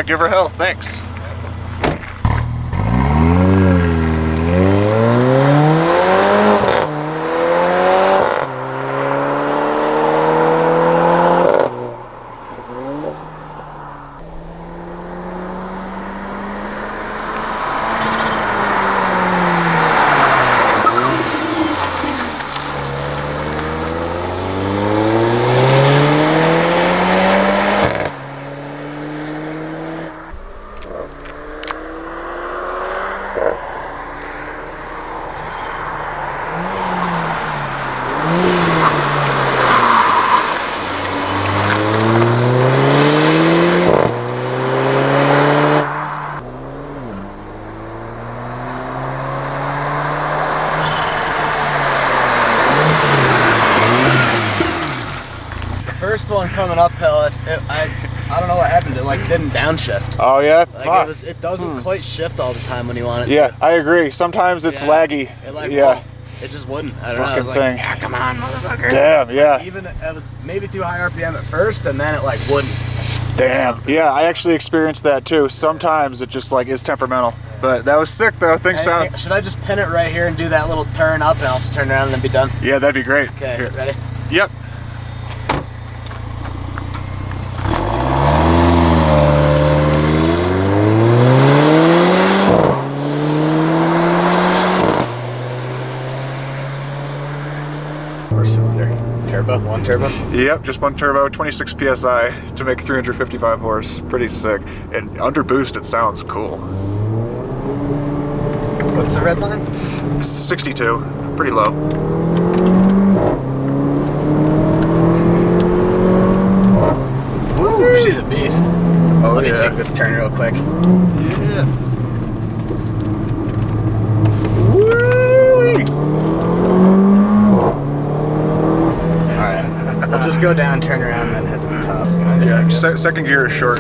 Yeah, give her hell. Thanks. First one coming uphill, I don't know what happened. It like didn't downshift. Oh yeah, like it doesn't quite shift all the time when you want it. Yeah, to. I agree. Sometimes it's laggy. It like it just wouldn't. I don't know. I was like, thing. yeah, come on, motherfucker. Damn, yeah. Like, even it was maybe too high RPM at first, and then it like wouldn't. Damn. Yeah, I actually experienced that too. Sometimes it just like is temperamental. But that was sick though. Should I just pin it right here and do that little turn up, and I'll just turn around and then be done? Yeah, that'd be great. Okay, here. ready? Yep. One turbo? Yep, just one turbo, 26 PSI to make 355 horse. Pretty sick. And under boost, it sounds cool. What's the red line? 62, pretty low. Woo, she's a beast. Oh, Let me take this turn real quick. Yeah. We'll just go down, turn around, and then head to the top. Yeah, second gear is short.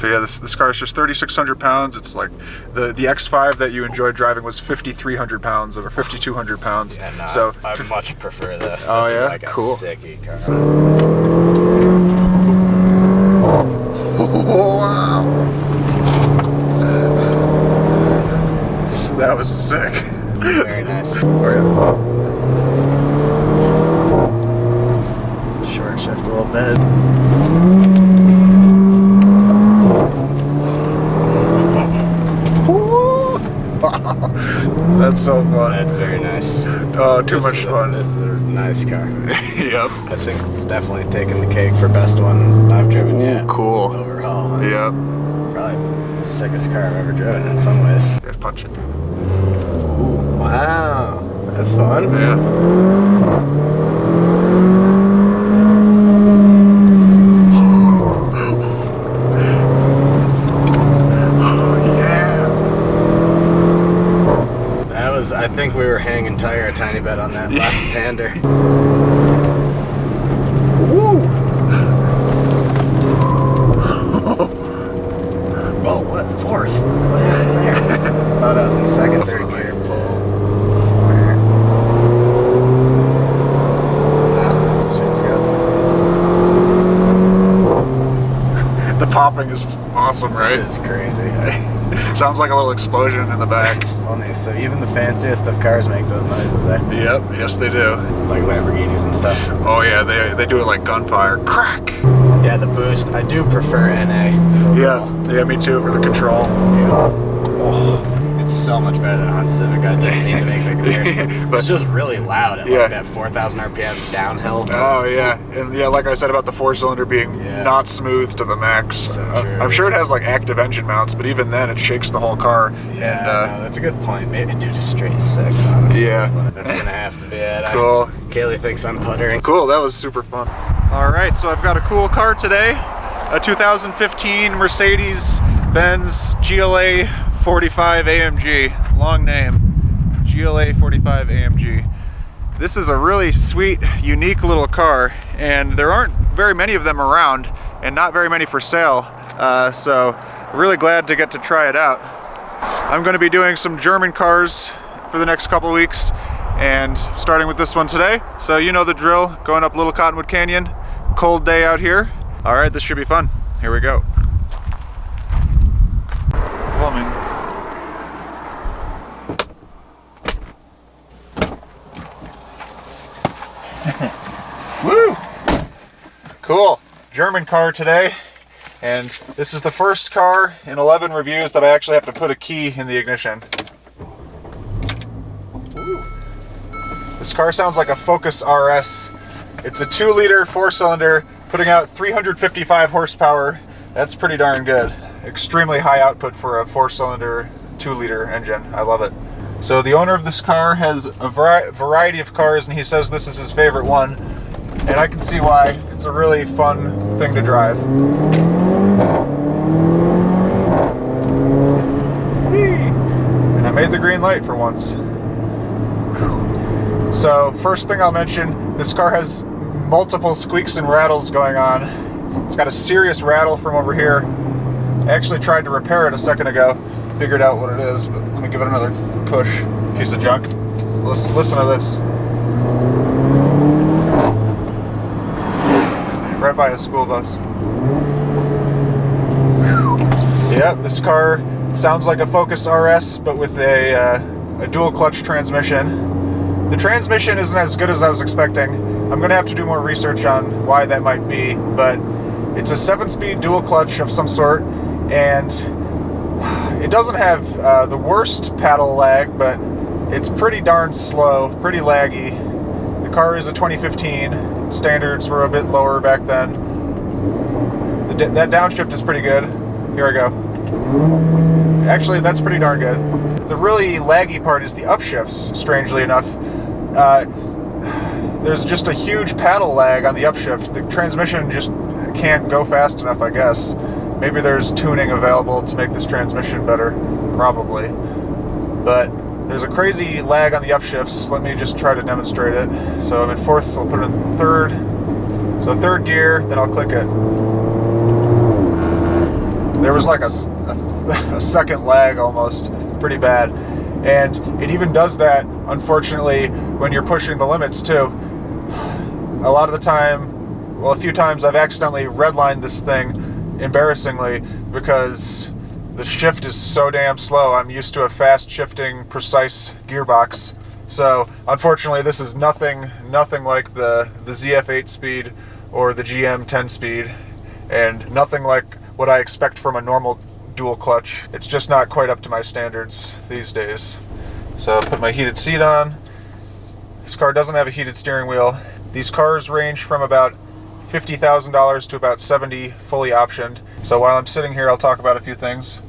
But yeah, this car is just 3,600 pounds. It's like the X5 that you enjoyed driving was 5,300 pounds or 5,200 pounds. Yeah, nah, so I much prefer this. This oh, is yeah? like a cool. sicky car. Wow. That was sick. Very nice. Oh yeah. Short shift a little bit. That's so fun. That's very nice. Oh, too much fun. This is a nice car. Yep. I think it's definitely taking the cake for best one I've driven yet. Cool. Overall. Yep. Probably the sickest car I've ever driven in some ways. Let's punch it. Ooh, wow. That's fun. Yeah. I think we were hanging tire a tiny bit on that left-hander. Woo! Oh, what? Fourth? What happened there? Thought I was in second, third gear. Pull. Wow, she's got some. The popping is awesome, right? It's crazy. Sounds like a little explosion in the back. It's funny. So even the fanciest of cars make those noises, eh? Yep, yes they do. Like Lamborghinis and stuff. Oh yeah, they do it like gunfire. Crack! Yeah, the boost. I do prefer NA. Yeah, me too for the control. Yeah. Oh, it's so much better than a Honda Civic. I didn't need to make the comparison. But it's just really loud at like that 4,000 RPM downhill. Oh yeah, and yeah, like I said about the four-cylinder being not smooth to the max. So I'm sure it has like active engine mounts, but even then it shakes the whole car. Yeah, and, no, that's a good point. Maybe do just straight 6, honestly. Yeah. That's gonna have to be it. Cool. Kaylee thinks I'm puttering. Cool, that was super fun. All right, so I've got a cool car today. A 2015 Mercedes-Benz GLA 45 AMG. Long name. GLA 45 AMG. This is a really sweet, unique little car, and there aren't very many of them around, and not very many for sale. So really glad to get to try it out. I'm going to be doing some German cars for the next couple weeks, and starting with this one today. So you know the drill, going up Little Cottonwood Canyon, Cold day out here. All right, this should be fun. Here we go. Plumbing. Woo! Cool. German car today. And this is the first car in 11 reviews that I actually have to put a key in the ignition. Ooh. This car sounds like a Focus RS. It's a 2-liter 4-cylinder, putting out 355 horsepower. That's pretty darn good. Extremely high output for a 4-cylinder 2-liter engine. I love it. So the owner of this car has a variety of cars, and he says this is his favorite one. And I can see why. It's a really fun thing to drive. And I made the green light for once. So first thing I'll mention, this car has multiple squeaks and rattles going on. It's got a serious rattle from over here. I actually tried to repair it a second ago, figured out what it is, but let me give it another push. Piece of junk. Listen to this. Right by a school bus. Yep, this car sounds like a Focus RS, but with a dual clutch transmission. The transmission isn't as good as I was expecting. I'm going to have to do more research on why that might be, but it's a 7-speed dual clutch of some sort, and it doesn't have the worst paddle lag, but it's pretty darn slow, pretty laggy. The car is a 2015. Standards were a bit lower back then. That downshift is pretty good. Here I go. Actually, that's pretty darn good. The really laggy part is the upshifts, strangely enough. There's just a huge paddle lag on the upshift. The transmission just can't go fast enough, I guess. Maybe there's tuning available to make this transmission better. Probably. But there's a crazy lag on the upshifts. Let me just try to demonstrate it. So I'm in 4th, I'll put it in 3rd. So 3rd gear, then I'll click it. There was like a second lag almost. Pretty bad. And it even does that, unfortunately, when you're pushing the limits too. A lot of the time, well, a few times I've accidentally redlined this thing, embarrassingly, because the shift is so damn slow. I'm used to a fast shifting, precise gearbox. So unfortunately, this is nothing like the ZF 8-speed or the GM 10-speed, and nothing like what I expect from a normal dual clutch. It's just not quite up to my standards these days. So I'll put my heated seat on. This car doesn't have a heated steering wheel. These cars range from about $50,000 to about $70,000 fully optioned. So while I'm sitting here, I'll talk about a few things.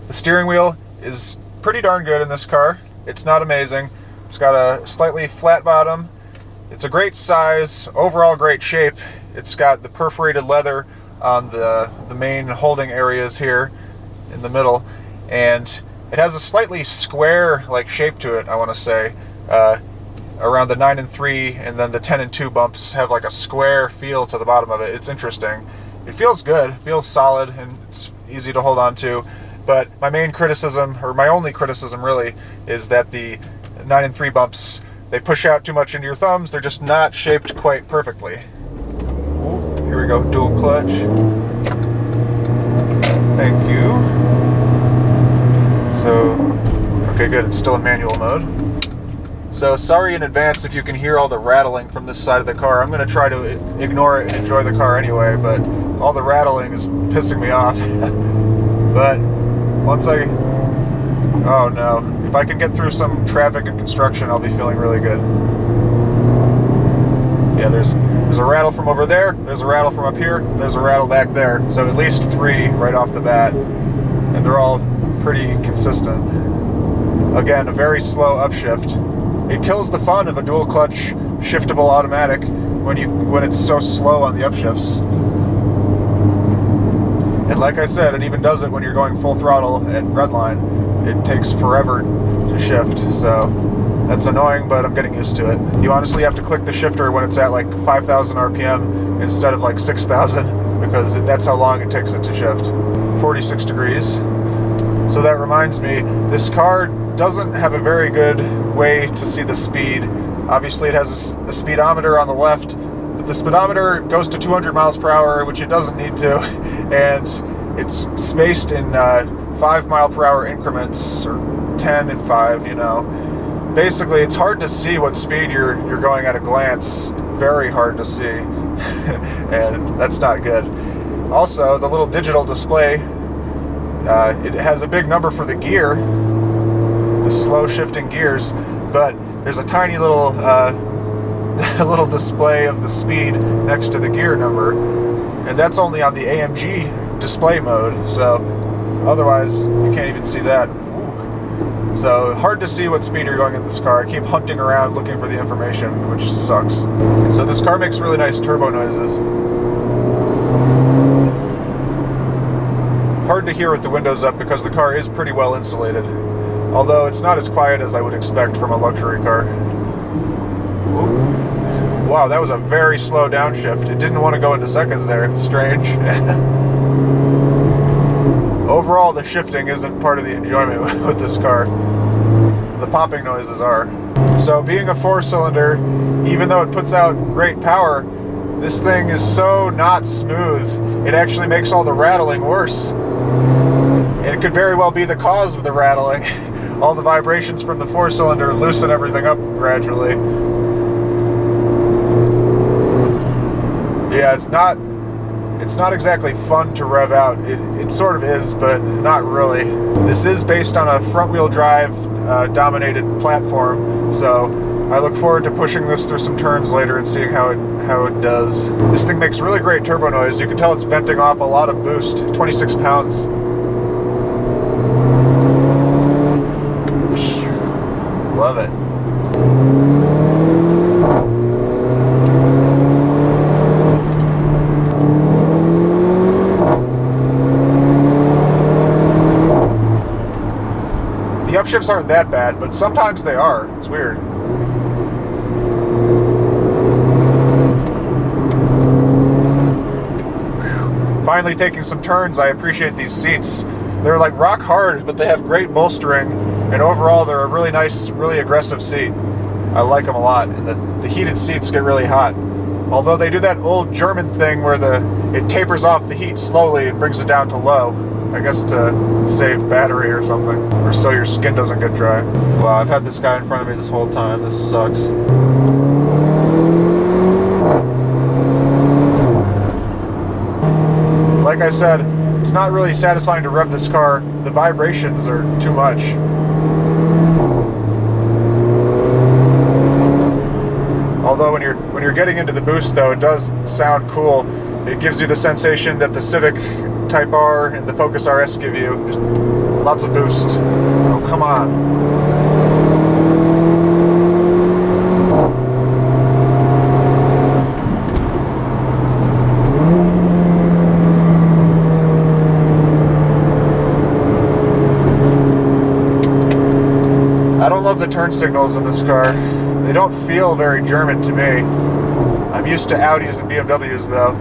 The steering wheel is pretty darn good in this car. It's not amazing. It's got a slightly flat bottom. It's a great size, overall great shape. It's got the perforated leather on the main holding areas here in the middle, and it has a slightly square like shape to it, I want to say. Around the 9 and 3 and then the 10 and 2 bumps have like a square feel to the bottom of it. It's interesting. It feels good, feels solid, and it's easy to hold on to. But my main criticism, or my only criticism really, is that the 9 and 3 bumps, they push out too much into your thumbs. They're just not shaped quite perfectly. Ooh, here we go, dual clutch. Thank you. So, okay, good, it's still in manual mode. So sorry in advance if you can hear all the rattling from this side of the car. I'm going to try to ignore it and enjoy the car anyway, but all the rattling is pissing me off. But once oh no, if I can get through some traffic and construction, I'll be feeling really good. Yeah, there's a rattle from over there, there's a rattle from up here, there's a rattle back there. So at least 3 right off the bat, and they're all pretty consistent. Again, a very slow upshift. It kills the fun of a dual clutch shiftable automatic when it's so slow on the upshifts. And like I said, it even does it when you're going full throttle at redline. It takes forever to shift, so that's annoying, but I'm getting used to it. You honestly have to click the shifter when it's at like 5,000 RPM instead of like 6,000, because that's how long it takes it to shift. 46 degrees. So that reminds me, this car doesn't have a very good way to see the speed. Obviously it has a speedometer on the left, but the speedometer goes to 200 miles per hour, which it doesn't need to, and it's spaced in 5 mile per hour increments, or 10 and 5, you know. Basically, it's hard to see what speed you're going at a glance. Very hard to see, and that's not good. Also, the little digital display, it has a big number for the gear, the slow shifting gears, but there's a tiny little little display of the speed next to the gear number, and that's only on the AMG display mode, so otherwise you can't even see that. So hard to see what speed you're going in this car. I keep hunting around looking for the information, which sucks. So this car makes really nice turbo noises. Hard to hear with the windows up because the car is pretty well insulated, although it's not as quiet as I would expect from a luxury car. Ooh. Wow, that was a very slow downshift. It didn't want to go into second there. Strange. Overall, the shifting isn't part of the enjoyment with this car. The popping noises are. So being a 4-cylinder, even though it puts out great power, this thing is so not smooth. It actually makes all the rattling worse. And it could very well be the cause of the rattling. All the vibrations from the 4-cylinder loosen everything up gradually. Yeah, it's not exactly fun to rev out. It sort of is, but not really. This is based on a front-wheel drive dominated platform, so I look forward to pushing this through some turns later and seeing how it does. This thing makes really great turbo noise. You can tell it's venting off a lot of boost. 26 pounds. Love it. The upshifts aren't that bad, but sometimes they are. It's weird. Finally taking some turns. I appreciate these seats. They're like rock hard, but they have great bolstering, and overall they're a really nice, really aggressive seat. I like them a lot, and the heated seats get really hot. Although they do that old German thing where it tapers off the heat slowly and brings it down to low. I guess to save battery or something, or so your skin doesn't get dry. Wow, I've had this guy in front of me this whole time. This sucks. Like I said, it's not really satisfying to rev this car. The vibrations are too much. Although when you're getting into the boost though, it does sound cool. It gives you the sensation that the Civic Type R and the Focus RS give you. Just lots of boost. Oh, come on. I don't love the turn signals in this car. They don't feel very German to me. I'm used to Audis and BMWs though.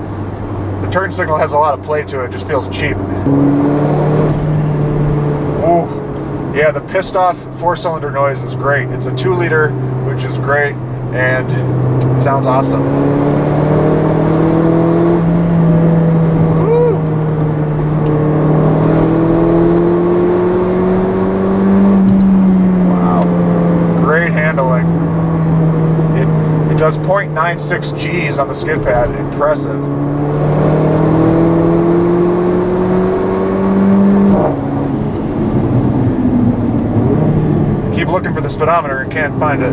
The turn signal has a lot of play to it, just feels cheap. Ooh. Yeah, the pissed off 4-cylinder noise is great. It's a 2-liter, which is great, and it sounds awesome. Woo. Wow. Great handling. It does 0.96 Gs on the skid pad. Impressive. Looking for the speedometer and can't find it.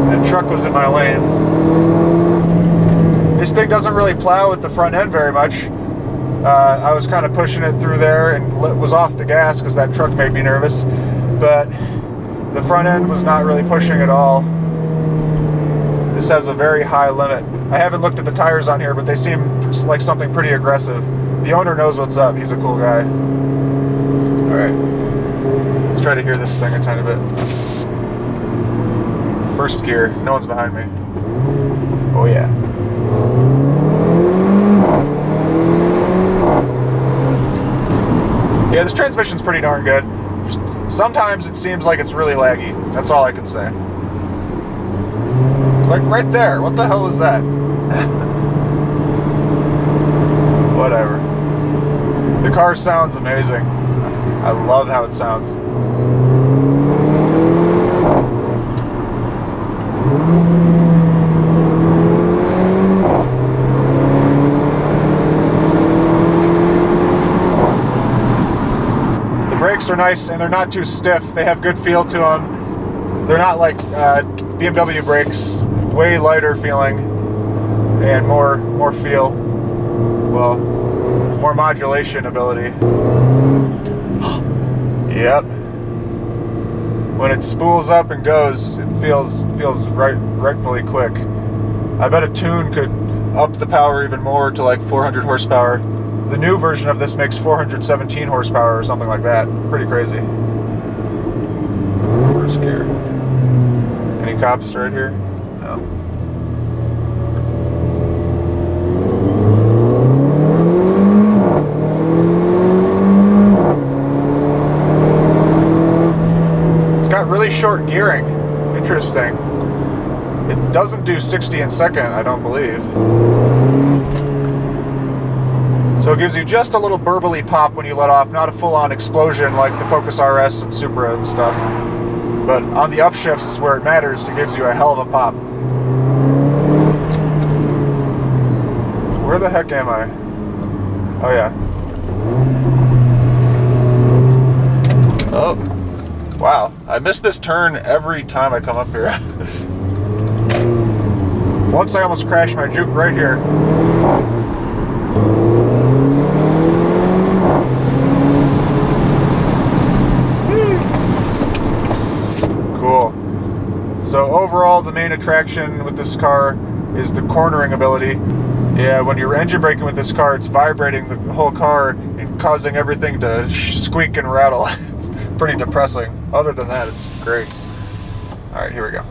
That truck was in my lane. This thing doesn't really plow with the front end very much. I was kind of pushing it through there and was off the gas because that truck made me nervous, but the front end was not really pushing at all. This has a very high limit. I haven't looked at the tires on here, but they seem like something pretty aggressive. The owner knows what's up. He's a cool guy. Alright, let's try to hear this thing a tiny bit. First gear, no one's behind me. Oh yeah. Yeah, this transmission's pretty darn good. Just sometimes it seems like it's really laggy. That's all I can say. Like right there. What the hell was that? Whatever. The car sounds amazing. I love how it sounds. The brakes are nice and they're not too stiff. They have good feel to them. They're not like BMW brakes, way lighter feeling and more feel. Well, more modulation ability. Yep. When it spools up and goes, it feels rightfully quick. I bet a tune could up the power even more to like 400 horsepower. The new version of this makes 417 horsepower or something like that. Pretty crazy. First gear. Any cops right here? No. It's got really short gearing. Interesting. It doesn't do 60 in second, I don't believe. So it gives you just a little burbly pop when you let off, not a full-on explosion like the Focus RS and Supra and stuff. But on the upshifts where it matters, it gives you a hell of a pop. Where the heck am I? Oh yeah. Oh. Wow. I miss this turn every time I come up here. Once I almost crashed my Juke right here. Cool. So overall, the main attraction with this car is the cornering ability. Yeah, when you're engine braking with this car, it's vibrating the whole car and causing everything to squeak and rattle. It's pretty depressing. Other than that, it's great. All right, here we go.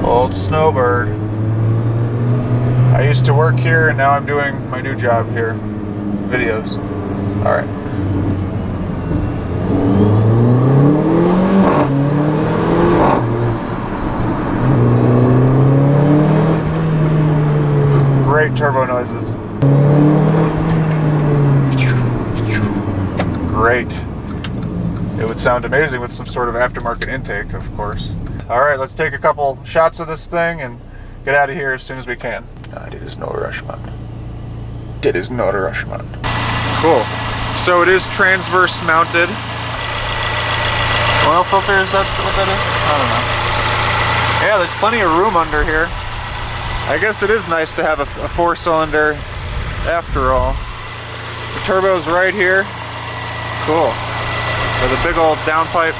Old Snowbird. I used to work here and now I'm doing my new job here. Videos. Alright. Great turbo noises. Great. It would sound amazing with some sort of aftermarket intake, of course. Alright, let's take a couple shots of this thing and get out of here as soon as we can. It is no rush, man. It is not a rush, man. Cool. So it is transverse mounted. Oil filter, is that what that is? I don't know. Yeah, there's plenty of room under here. I guess it is nice to have a 4-cylinder after all. The turbo's right here. Cool. With a big old downpipe.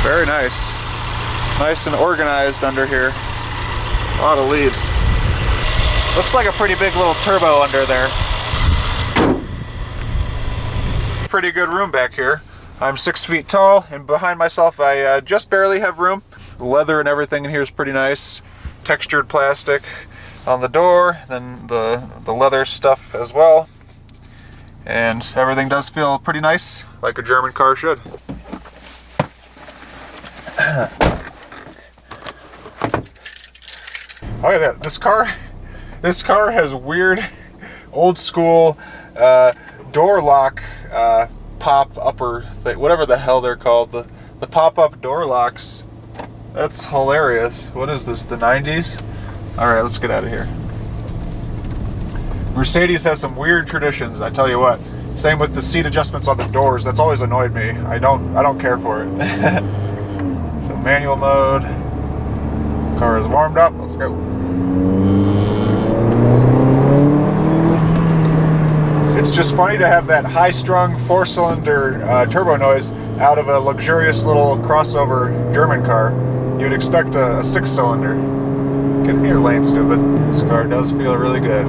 Very nice. Nice and organized under here. A lot of leaves. Looks like a pretty big little turbo under there. Pretty good room back here. I'm 6 feet tall, and behind myself I just barely have room. The leather and everything in here is pretty nice. Textured plastic on the door, then the leather stuff as well. And everything does feel pretty nice, like a German car should. Oh yeah, this car has weird, old school door lock pop upper thing, whatever the hell they're called. The pop-up door locks. That's hilarious. What is this? The 90s? All right, let's get out of here. Mercedes has some weird traditions, I tell you what. Same with the seat adjustments on the doors. That's always annoyed me. I don't care for it. So manual mode. Car is warmed up. Let's go. It's just funny to have that high-strung 4-cylinder turbo noise out of a luxurious little crossover German car. You'd expect a 6-cylinder. Get in your lane, stupid. This car does feel really good.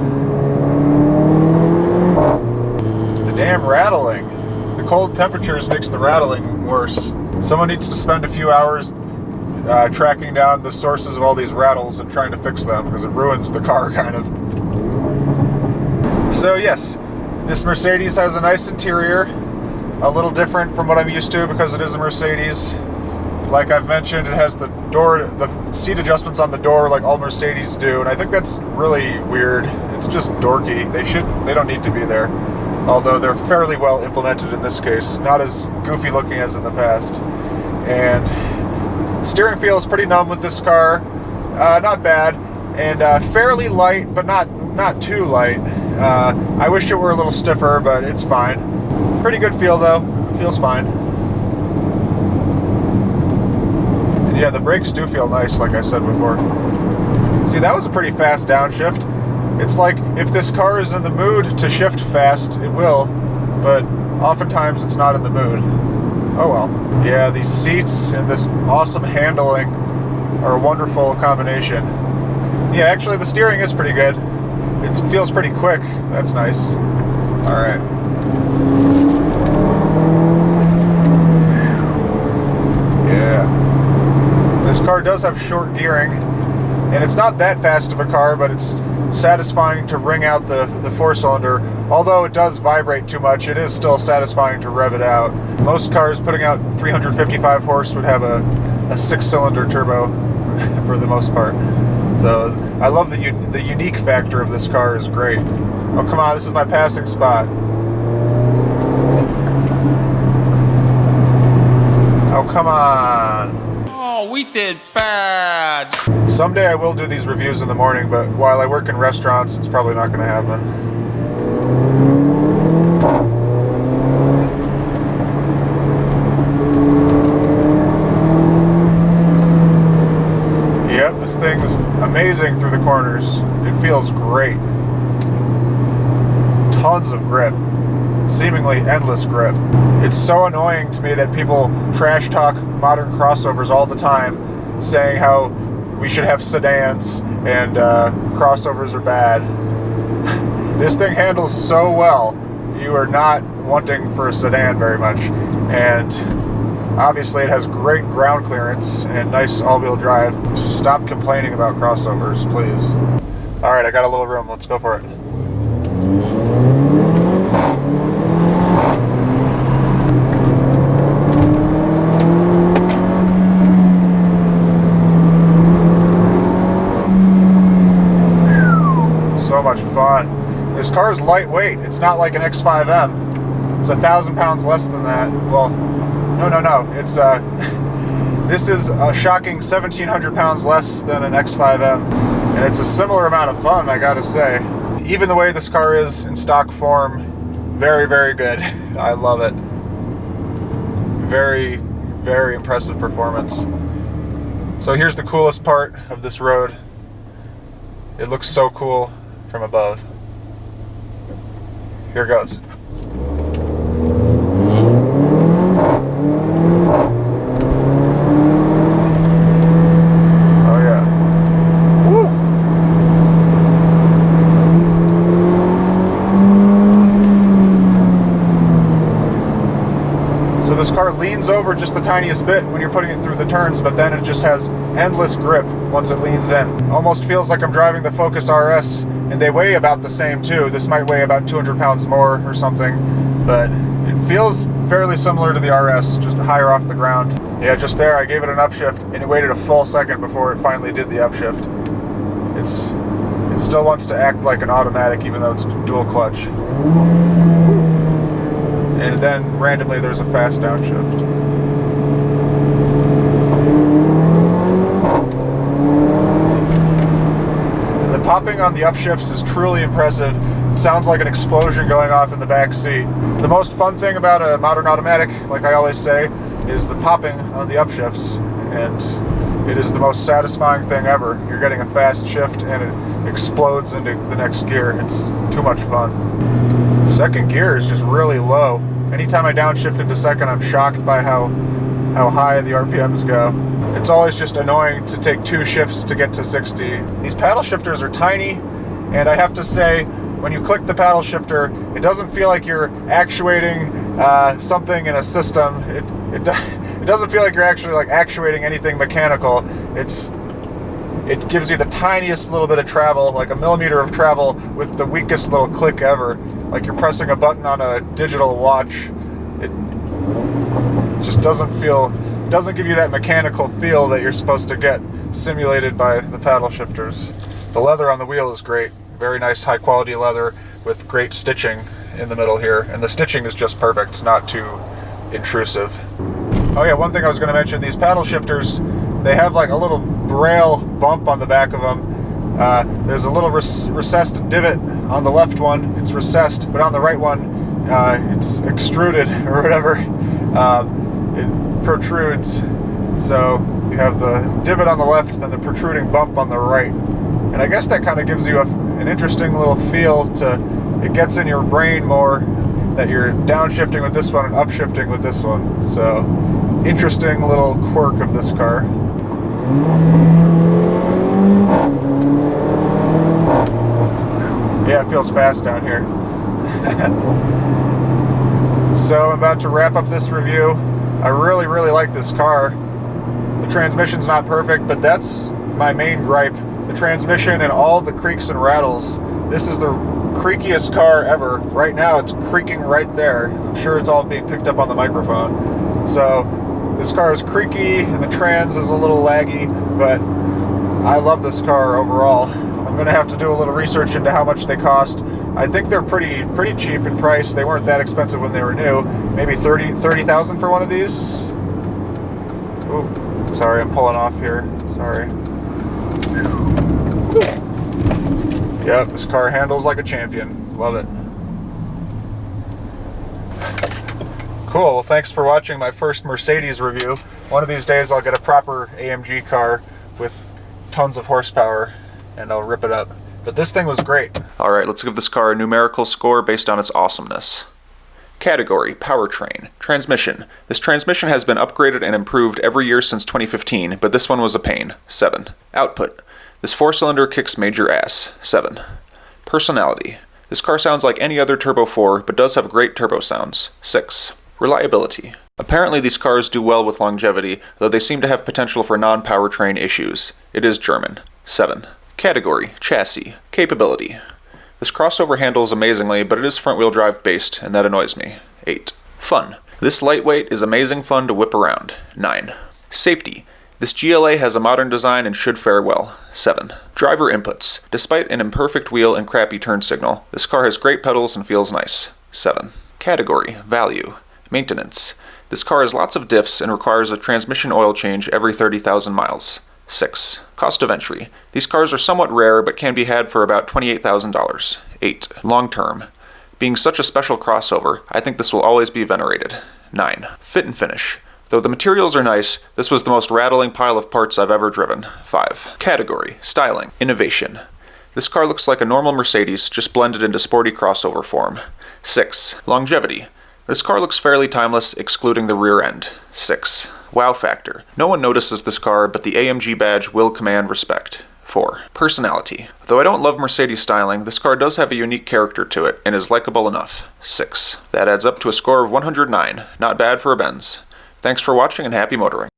The damn rattling. The cold temperatures makes the rattling worse. Someone needs to spend a few hours tracking down the sources of all these rattles and trying to fix them, because it ruins the car, kind of. So yes, This Mercedes has a nice interior, a little different from what I'm used to because it is a Mercedes. Like I've mentioned, it has the seat adjustments on the door like all Mercedes do, and I think that's really weird. It's just dorky. They don't need to be there. Although they're fairly well implemented in this case, not as goofy looking as in the past. And steering feel is pretty numb with this car, not bad, and fairly light, but not too light. I wish it were a little stiffer, but it's fine. Pretty good feel though, it feels fine. And yeah, the brakes do feel nice, like I said before. See, that was a pretty fast downshift. It's like, if this car is in the mood to shift fast, it will, but oftentimes it's not in the mood. Oh well. Yeah, these seats and this awesome handling are a wonderful combination. Yeah, actually the steering is pretty good. It feels pretty quick. That's nice. Alright. Yeah. This car does have short gearing, and it's not that fast of a car, but it's satisfying to wring out the four-cylinder. Although it does vibrate too much, it is still satisfying to rev it out. Most cars putting out 355 horse would have a 6-cylinder turbo for the most part. So I love the unique factor of this car is great. Oh, come on, this is my passing spot. Oh, come on. Oh, we did bad. Someday I will do these reviews in the morning, but while I work in restaurants, it's probably not going to happen. Yep, this thing's amazing through the corners. It feels great. Tons of grip. Seemingly endless grip. It's so annoying to me that people trash talk modern crossovers all the time, saying how we should have sedans and crossovers are bad. This thing handles so well. You are not wanting for a sedan very much, and obviously it has great ground clearance and nice all-wheel drive. Stop complaining about crossovers, please. Alright, I got a little room. Let's go for it. So much fun. This car is lightweight. It's not like an X5M. It's 1,000 pounds less than that. Well, no. It's this is a shocking 1,700 pounds less than an X5M, and it's a similar amount of fun, I gotta say. Even the way this car is in stock form, very, very good. I love it. Very, very impressive performance. So here's the coolest part of this road. It looks so cool from above. Here goes. Oh yeah. Woo! So this car leans over just the tiniest bit when you're putting it through the turns, but then it just has endless grip once it leans in. Almost feels like I'm driving the Focus RS, and they weigh about the same too. This might weigh about 200 pounds more or something, but it feels fairly similar to the RS, just higher off the ground. Yeah, just there, I gave it an upshift, and it waited a full second before it finally did the upshift. It still wants to act like an automatic, even though it's dual clutch. And then randomly there's a fast downshift. The popping on the upshifts is truly impressive. It sounds like an explosion going off in the back seat. The most fun thing about a modern automatic, like I always say, is the popping on the upshifts, and it is the most satisfying thing ever. You're getting a fast shift and it explodes into the next gear. It's too much fun. Second gear is just really low. Anytime I downshift into second, I'm shocked by how high the RPMs go. It's always just annoying to take 2 shifts to get to 60. These paddle shifters are tiny, and I have to say, when you click the paddle shifter, it doesn't feel like you're actuating something in a system. It doesn't feel like you're actually like actuating anything mechanical. It gives you the tiniest little bit of travel, like a millimeter of travel with the weakest little click ever. like you're pressing a button on a digital watch. It just doesn't give you that mechanical feel that you're supposed to get simulated by the paddle shifters. The leather on the wheel is great. Very nice high quality leather with great stitching in the middle here. And the stitching is just perfect, not too intrusive. Oh yeah, one thing I was going to mention, these paddle shifters, they have like a little braille bump on the back of them. There's a little recessed divot on the left one. It's recessed, but on the right one, it's extruded or whatever. It protrudes. So you have the divot on the left, then the protruding bump on the right. And I guess that kind of gives you an interesting little feel to, it gets in your brain more that you're downshifting with this one and upshifting with this one. So, interesting little quirk of this car. Yeah, it feels fast down here. So I'm about to wrap up this review. I really, really like this car. The transmission's not perfect, but that's my main gripe. The transmission and all the creaks and rattles. This is the creakiest car ever. Right now it's creaking right there. I'm sure it's all being picked up on the microphone. So this car is creaky and the trans is a little laggy, but I love this car overall. I'm gonna have to do a little research into how much they cost. I think they're pretty cheap in price. They weren't that expensive when they were new. Maybe 30,000 for one of these. Ooh, sorry, I'm pulling off here. Sorry. Yep, this car handles like a champion. Love it. Cool, well thanks for watching my first Mercedes review. One of these days I'll get a proper AMG car with tons of horsepower and I'll rip it up. But this thing was great. Alright, let's give this car a numerical score based on its awesomeness. Category, powertrain. Transmission. This transmission has been upgraded and improved every year since 2015, but this one was a pain. 7. Output. This 4-cylinder kicks major ass. 7. Personality. This car sounds like any other Turbo 4, but does have great turbo sounds. 6. Reliability. Apparently these cars do well with longevity, though they seem to have potential for non-powertrain issues. It is German. 7. Category, chassis. Capability. This crossover handles amazingly, but it is front-wheel drive based, and that annoys me. 8. Fun. This lightweight is amazing fun to whip around. 9. Safety. This GLA has a modern design and should fare well. 7. Driver inputs. Despite an imperfect wheel and crappy turn signal, this car has great pedals and feels nice. 7. Category, value. Maintenance. This car has lots of diffs and requires a transmission oil change every 30,000 miles. 6. Cost of entry. These cars are somewhat rare, but can be had for about $28,000. 8. Long term. Being such a special crossover, I think this will always be venerated. 9. Fit and finish. Though the materials are nice, this was the most rattling pile of parts I've ever driven. 5. Category, styling, innovation. This car looks like a normal Mercedes, just blended into sporty crossover form. 6. Longevity. This car looks fairly timeless, excluding the rear end. 6. Wow factor. No one notices this car, but the AMG badge will command respect. 4. Personality. Though I don't love Mercedes styling, this car does have a unique character to it, and is likable enough. 6. That adds up to a score of 109. Not bad for a Benz. Thanks for watching and happy motoring.